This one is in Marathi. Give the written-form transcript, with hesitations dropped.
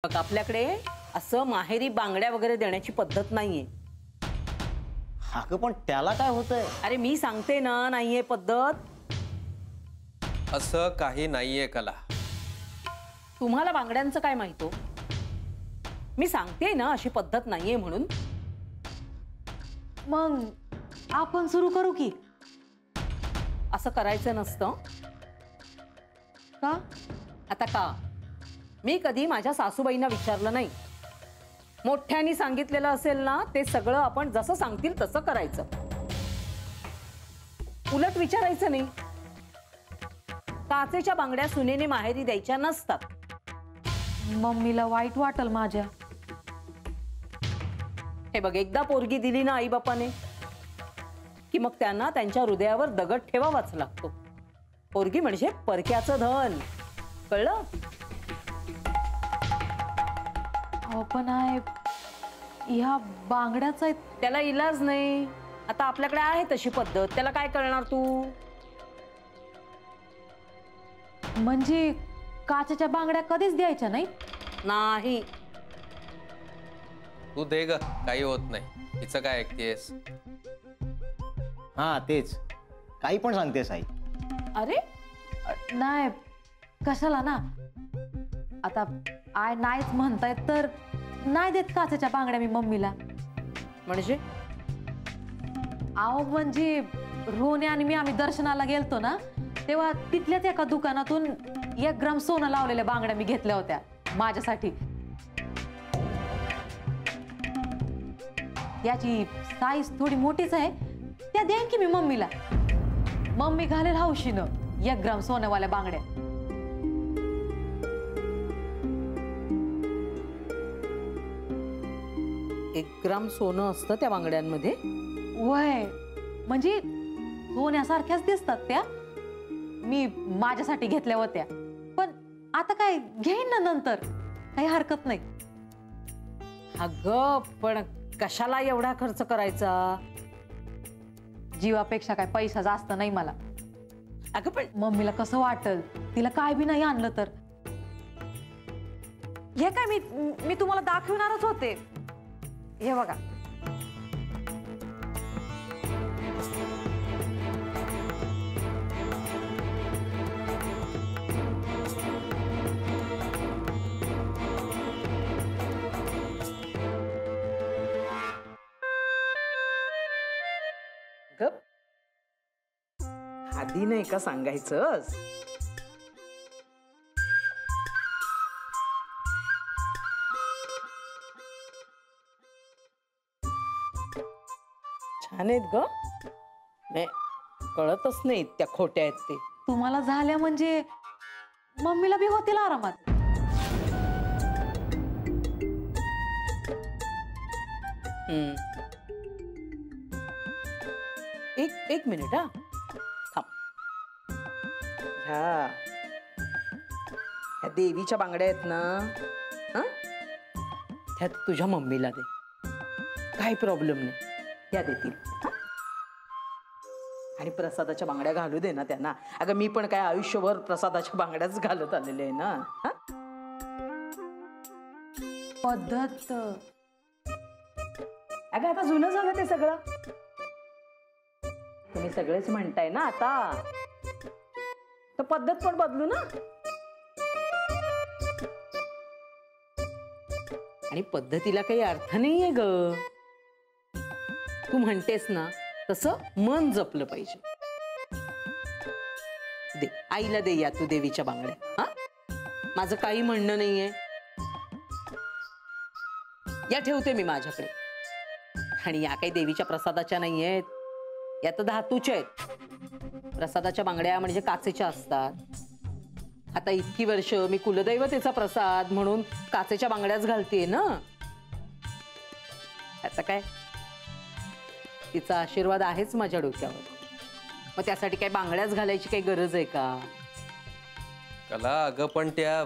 बघ आपल्याकडे असं माहेरी बांगड्या वगैरे देण्याची पद्धत नाहीये. अगं पण त्याला काय होतंय? अरे मी सांगते ना, नाहीये पद्धत. असं काही नाहीये कला. तुम्हाला बांगड्यांचं काय माहित हो? मी सांगते ना अशी पद्धत नाहीये म्हणून. मग आपण सुरू करू की? असं करायचं नसतं का? आता का? मी कधी माझ्या सासूबाईंना विचारलं नाही. मोठ्यांनी सांगितलेलं असेल ना ते सगळं आपण जसं सांगतील तसं करायचं. उलट विचारायचं नाही. काचेच्या बांगड्या सुनेने माहेरी द्यायच्या नसतात. मम्मीला वाईट वाटल माझ्या. हे बघ, एकदा पोरगी दिली ना आई बापाने की मग त्यांना त्यांच्या हृदयावर दगड ठेवावाच लागतो. पोरगी म्हणजे परक्याचं धन, कळलं? पण आहे ह्या बांगड्याचा त्याला इलाज नाही. आता आपल्याकडे आहे तशी पद्धत, त्याला काय करणार तू? म्हणजे काचेच्या बांगड्या कधीच द्यायच्या नाही? नाही. तू दे ग, काही होत नाही. हिचं काय ऐकतेस? हा तेच, काही पण सांगतेस आई. अरे नाही, कशाला ना. आता आय नाहीच म्हणतायत तर नाही देत काचेच्या बांगड्या मी मम्मीला. म्हणजे आहो म्हणजे रोहने आणि मी आम्ही दर्शनाला गेलतो ना, तेव्हा तिथल्याच एका दुकानातून 1 ग्राम सोनं लावलेल्या बांगड्या मी घेतल्या होत्या माझ्यासाठी. याची साईज थोडी मोठीच आहे, त्या देईन की मी मम्मीला. मम्मी घालेल हौशीनं 1 ग्राम सोन्यावाल्या बांगड्या. 1 ग्राम सोनं असतं त्या बांगड्यांमध्ये? वय म्हणजे सोन्यासारख्याच दिसतात त्या. मी माझ्यासाठी घेतल्या होत्या, पण आता काय घेईन ना नंतर, काही हरकत नाही. अगं पण कशाला एवढा खर्च करायचा? जीवापेक्षा काय पैसा जास्त नाही मला. अगं पण मम्मीला कसं वाटल, तिला काय बी नाही आणलं तर. हे काय मी तुम्हाला दाखवणारच होते. हे बघा. गप, आधी नाही का सांगायचं? छान आहेत ग. नाही कळतच नाही त्या खोट्या आहेत ते. तुम्हाला झाल्या म्हणजे मम्मीला बी होतील आरामात. एक मिनिट हा, थांब. ह्या देवीच्या बांगड्या आहेत ना, हा त्यात तुझ्या मम्मीला दे, काही प्रॉब्लेम नाही, त्या देतील. आणि प्रसादाच्या बांगड्या घालू दे ना त्यांना. अगं मी पण काय आयुष्यभर प्रसादाच्या बांगड्याच घालत आलेले आहे ना. पद्धत अगं आता जुनं झालं ते सगळं. तुम्ही सगळेच म्हणताय ना आता, तर पद्धत पण बदलू ना. आणि पद्धतीला काही अर्थ नाहीये ग. तू म्हणतेस ना तसं मन जपलं पाहिजे. दे आईला दे या तू देवीच्या बांगड्या. हा, माझं काही म्हणणं नाहीये. या ठेवते मी माझ्याकडे. आणि या काही देवीच्या प्रसादाच्या नाही आहेत, या तर धातूच्या आहेत. प्रसादाच्या बांगड्या म्हणजे काचेच्या असतात. आता इतकी वर्ष मी कुलदैवतेचा प्रसाद म्हणून काचेच्या बांगड्याच घालतेय ना. आता काय, तिचा आशीर्वाद आहेच माझ्या डोक्यावर. मग त्यासाठी काय बांगड्याच घालायची काही गरज आहे का? कला अगं पण त्या